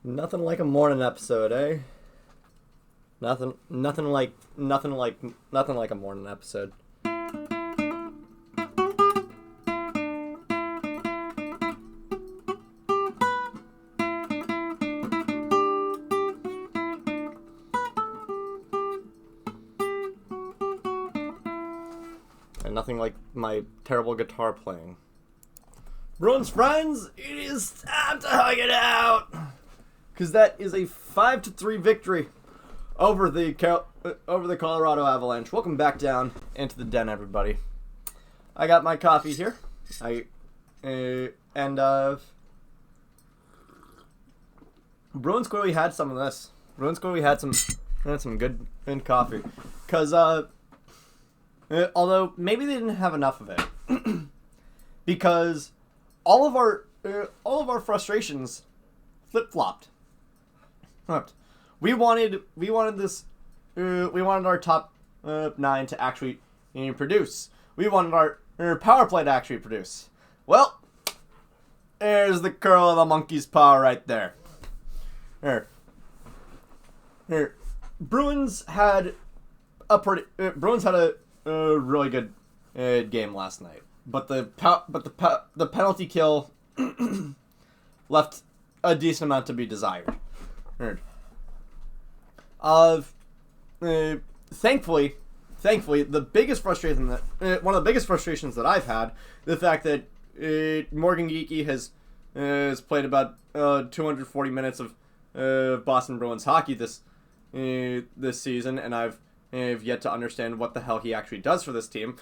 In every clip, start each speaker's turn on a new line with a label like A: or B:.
A: Nothing like a morning episode, eh? Nothing like a morning episode. And nothing like my terrible guitar playing. Bruins friends, it is time to hug it out! Because that is a 5-3 victory over the Colorado Avalanche. Welcome back down into the den, everybody. I got my coffee here. Bruins clearly had some of this. Bruins clearly had some good coffee. Because, although maybe they didn't have enough of it. Because all of our frustrations flip-flopped. We wanted our top 9 to actually produce. We wanted our power play to actually produce. Well, there's the curl of the monkey's paw right there. Bruins had a really good game last night, but the penalty kill left a decent amount to be desired. Thankfully, the biggest frustration one of the biggest frustrations that I've had, the fact that Morgan Geekie has played about 240 minutes of Boston Bruins hockey this season, and I've yet to understand what the hell he actually does for this team.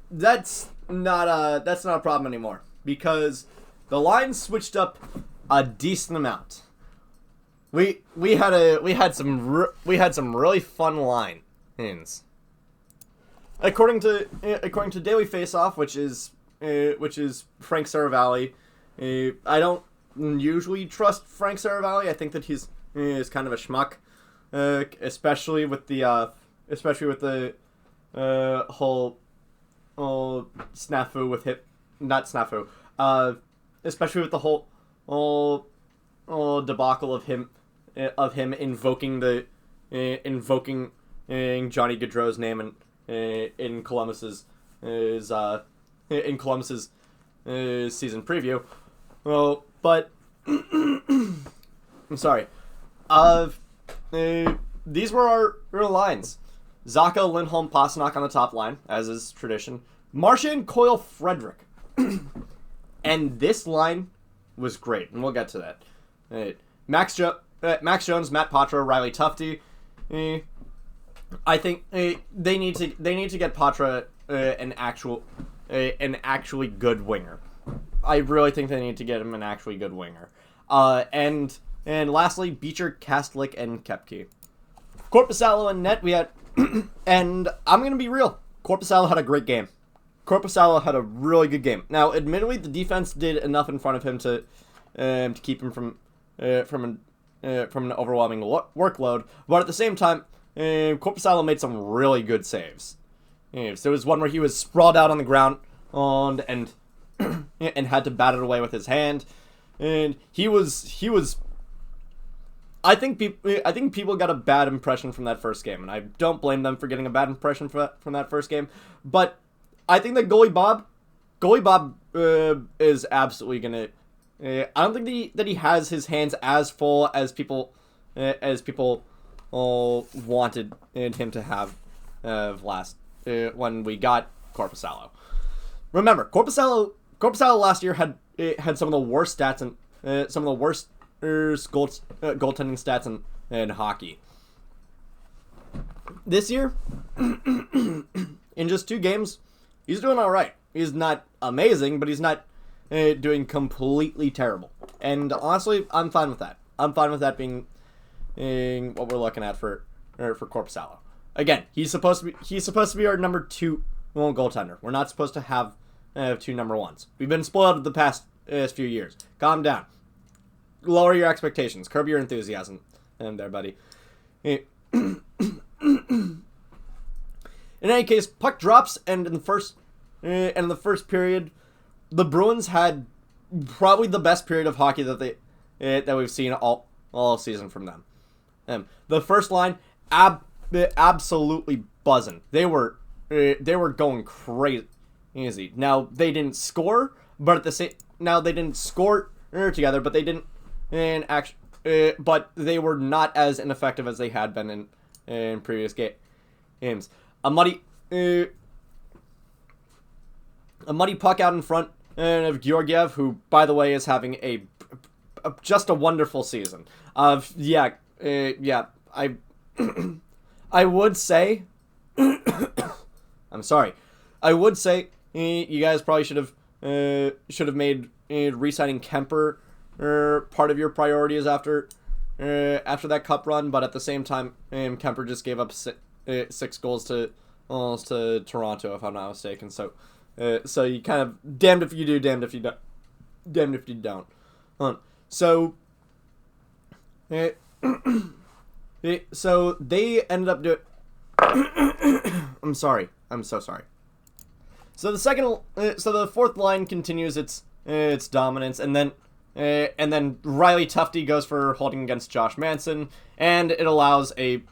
A: That's not a problem anymore, because the line switched up a decent amount. We had some really fun line-ins. According to Daily Faceoff, which is Frank Saravalli. I don't usually trust Frank Saravalli. I think that he's kind of a schmuck, especially with the whole snafu with him. Not snafu. Especially with the whole debacle of him invoking Johnny Gaudreau's name in Columbus's season preview. Well, but I'm sorry. These were our lines: Zaka, Lindholm, Pasternak on the top line, as is tradition. Marchand, Coyle, Frederick, and this line was great, and we'll get to that. Max Jones, Matt Patra, Riley Tufte. I think they need to get Patra an actually good winger. I really think they need to get him an actually good winger. And lastly, Beecher, Kastelic, and Koepke. Korpisalo and net, we had, and I'm gonna be real. Korpisalo had a great game. Korpisalo had a really good game. Now, admittedly, the defense did enough in front of him to keep him from an overwhelming workload. But at the same time, Korpisalo made some really good saves. So there was one where he was sprawled out on the ground and had to bat it away with his hand, and he was. I think people got a bad impression from that first game, and I don't blame them for getting a bad impression from that first game. But I think that goalie Bob is absolutely gonna. I don't think that he has his hands as full as people wanted him to have last when we got Korpisalo. Remember, Korpisalo last year had some of the worst stats and some of the worst goaltending stats in hockey. This year, in just 2 games, he's doing all right. He's not amazing, but he's not doing completely terrible. And honestly, I'm fine with that. I'm fine with that being what we're looking at for Korpisalo. Again, he's supposed to be our number 2 goaltender. We're not supposed to have 2 number 1s. We've been spoiled the past few years. Calm down. Lower your expectations. Curb your enthusiasm. There, buddy. In any case, puck drops, and in the first period, the Bruins had probably the best period of hockey that that we've seen all season from them. The first line, absolutely buzzing. They were going crazy. Now they didn't score, but at the same they didn't score together, but they didn't but they were not as ineffective as they had been in previous games. A muddy puck out in front of Georgiev, who, by the way, is having just a wonderful season. I I would say I'm sorry. I would say you guys probably should have made re-signing Kemper part of your priorities after that cup run, but at the same time, Kemper just gave up 6 goals to Toronto, if I'm not mistaken. So you kind of damned if you do, damned if you don't. So they ended up doing. I'm sorry. I'm so sorry. So the fourth line continues its dominance, and then Riley Tufte goes for holding against Josh Manson, and it allows an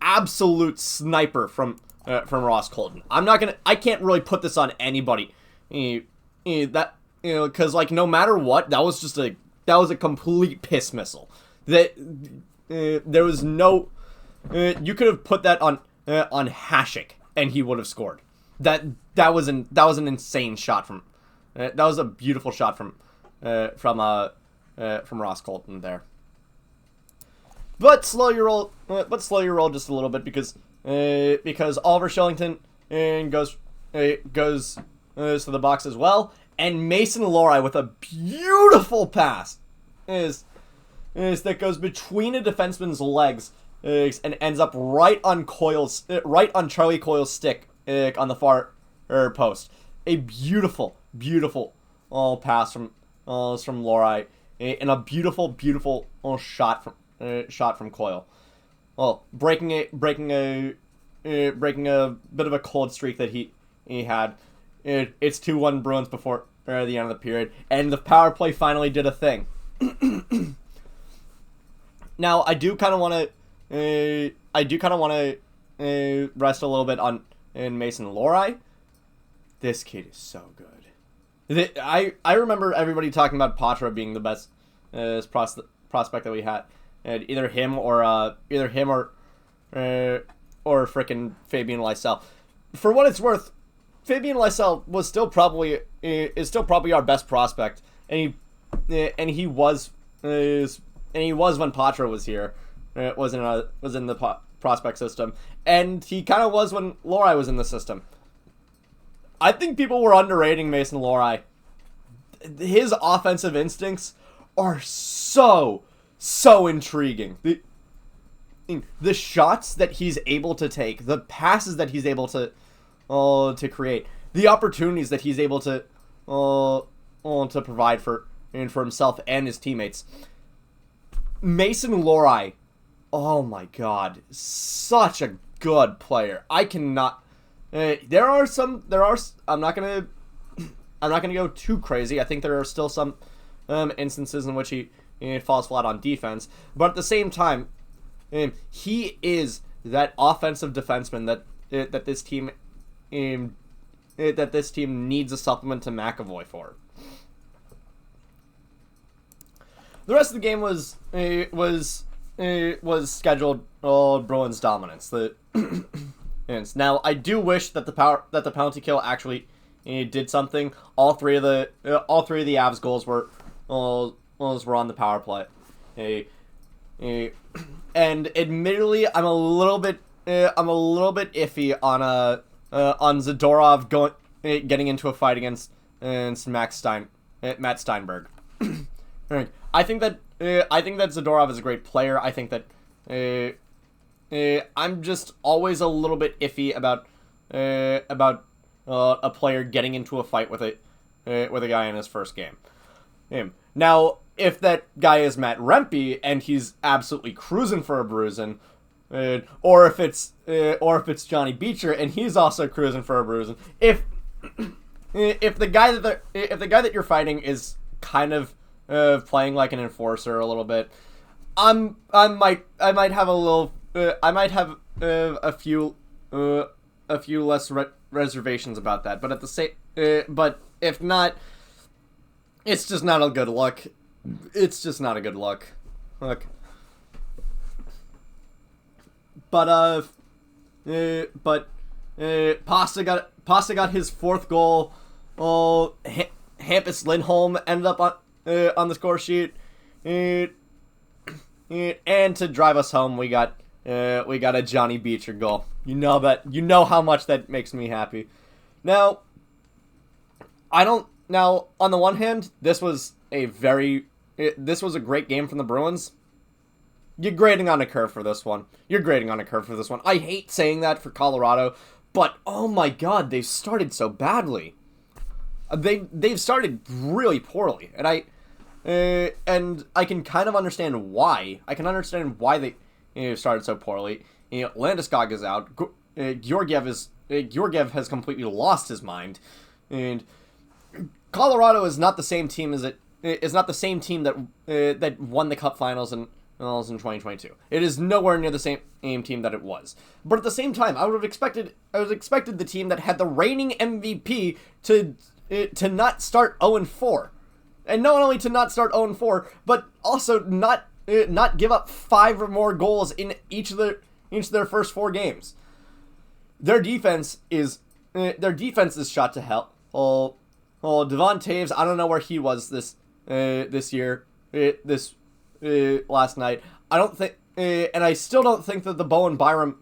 A: absolute sniper from Ross Colton. I can't really put this on anybody, because no matter what, that was a complete piss missile. That there was no, you could have put that on Hasek and he would have scored. That was an insane shot from. That was a beautiful shot from Ross Colton there. But slow your roll just a little bit because Oliver Shillington goes to the box as well, and Mason Lohrei with a beautiful pass that goes between a defenseman's legs and ends up right on Charlie Coyle's stick on the far post. A beautiful pass from Lohrei and a beautiful shot from Coyle. Well, breaking a bit of a cold streak that he had. It's 2-1 Bruins before the end of the period, and the power play finally did a thing. Now I do kind of want to rest a little bit on Mason Lohrei. This kid is so good. I remember everybody talking about Patra being the best prospect that we had. Either him or frickin' Fabian Lysell. For what it's worth, Fabian Lysell is still probably our best prospect, and he was when Patra was here. Was in the prospect system, and he kind of was when Lohrei was in the system. I think people were underrating Mason Lohrei. His offensive instincts are so intriguing. The shots that he's able to take, the passes that he's able to create, the opportunities that he's able to provide for himself and his teammates. Mason Lohrei, oh my God, such a good player. I cannot. I'm not gonna go too crazy. I think there are still some instances in which he falls flat on defense, but at the same time, he is that offensive defenseman that this team needs a supplement to McAvoy for. The rest of the game was scheduled Bruins dominance. Now I do wish that the penalty kill actually did something. All three of the Avs goals were on the power play. And admittedly, I'm a little bit iffy on Zadorov getting into a fight against Matt Steinberg. I think that Zadorov is a great player. I think that I'm just always a little bit iffy about a player getting into a fight with a guy in his first game. Now, if that guy is Matt Rempe and he's absolutely cruising for a bruising, or if it's Johnny Beecher and he's also cruising for a bruising, if the guy that you're fighting is kind of playing like an enforcer a little bit. I might have a little. I might have a few less reservations about that. But at the same, but if not, it's just not a good look. It's just not a good look. Look. But Pasta got his fourth goal. Oh, Hampus Lindholm ended up on the score sheet. And to drive us home, we got a Johnny Beecher goal. You know how much that makes me happy. Now, on the one hand, this was a great game from the Bruins. You're grading on a curve for this one. I hate saying that for Colorado, but oh my god, they've started so badly. They've started really poorly, and I can kind of understand why. I can understand why they started so poorly. Landeskog is out. Georgiev has completely lost his mind, and Colorado is not the same team that won the Cup Finals in 2022. It is nowhere near the same team that it was. But at the same time, I would have expected the team that had the reigning MVP to not start 0-4. And not only to not start 0-4, but also not give up 5 or more goals in each of their first 4 games. Their defense is shot to hell. Devon Taves, I don't know where he was this year. Last night, I don't think, and I still don't think that the Bowen Byram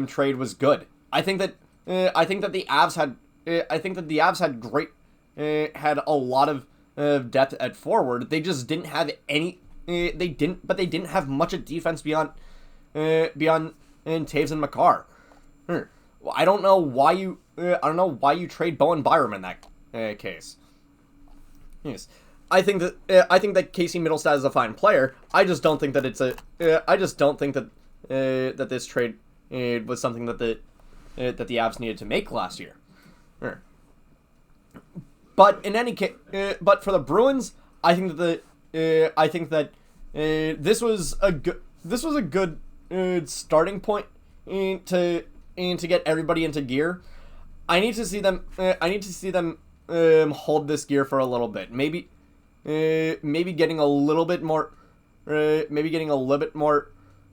A: trade was good. I think that the Avs had a lot of depth at forward. They just didn't have any. They didn't have much of defense beyond Taves and Makar. Well, I don't know why you trade Bowen Byram in that case. Yes. I think that Casey Middlestadt is a fine player. I just don't think that that this trade was something that the Avs needed to make last year. But in any case, but for the Bruins, I think that this was a good starting point to get everybody into gear. I need to see them hold this gear for a little bit. Maybe getting a little bit more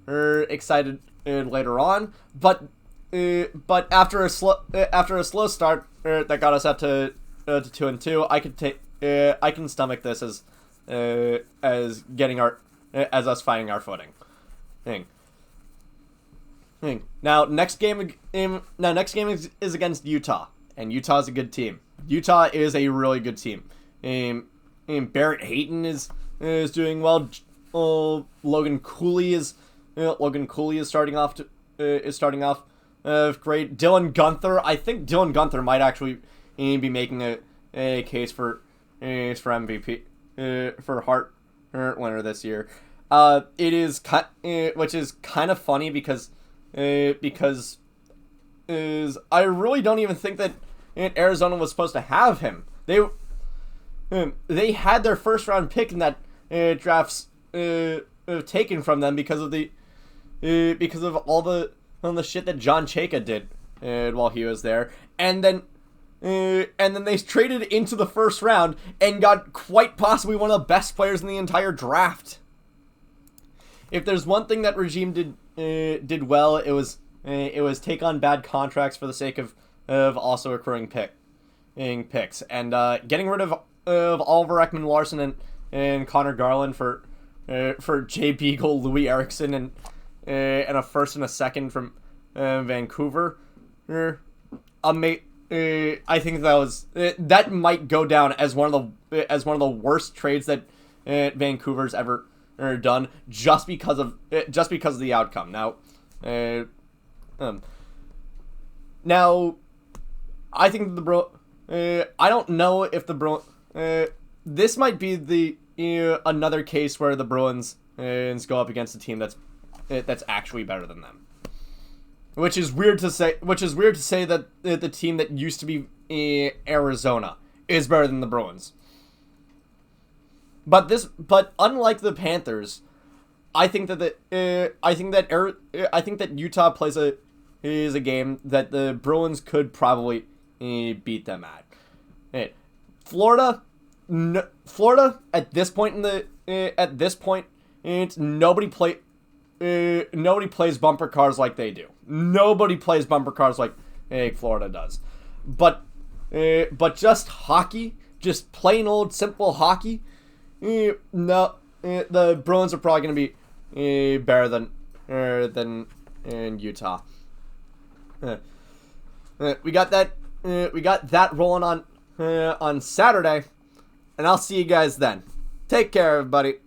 A: excited later on, but after a slow start that got us up to 2-2, I can stomach this as us finding our footing. Now next game is against Utah, and Utah is a good team. Utah is a really good team. Barrett Hayton is doing well. Logan Cooley is starting off great. Dylan Guenther, I think Dylan Guenther might actually be making a case for MVP for Hart winner this year. Which is kind of funny because I really don't even think that Arizona was supposed to have him. They had their first round pick in that drafts taken from them because of all the shit that John Chayka did while he was there, and then they traded into the first round and got quite possibly one of the best players in the entire draft. If there's one thing that regime did well, it was take on bad contracts for the sake of also accruing picks and getting rid of Oliver Ekman-Larsson and Connor Garland for Jay Beagle, Louis Eriksson, and a first and a second from Vancouver. I think that might go down as one of the worst trades that Vancouver's ever done, just because of the outcome. Now, I think I don't know if the Bruins. This might be the another case where the Bruins go up against a team that's actually better than them. Which is weird to say that the team that used to be Arizona is better than the Bruins. But unlike the Panthers, I think that Utah plays a game that the Bruins could probably beat them at. Hey, Florida at this point nobody plays bumper cars like they do. Nobody plays bumper cars like Florida does. But just hockey, just plain old simple hockey. No, the Bruins are probably going to be better than in Utah. We got that rolling on Saturday, and I'll see you guys then. Take care, everybody.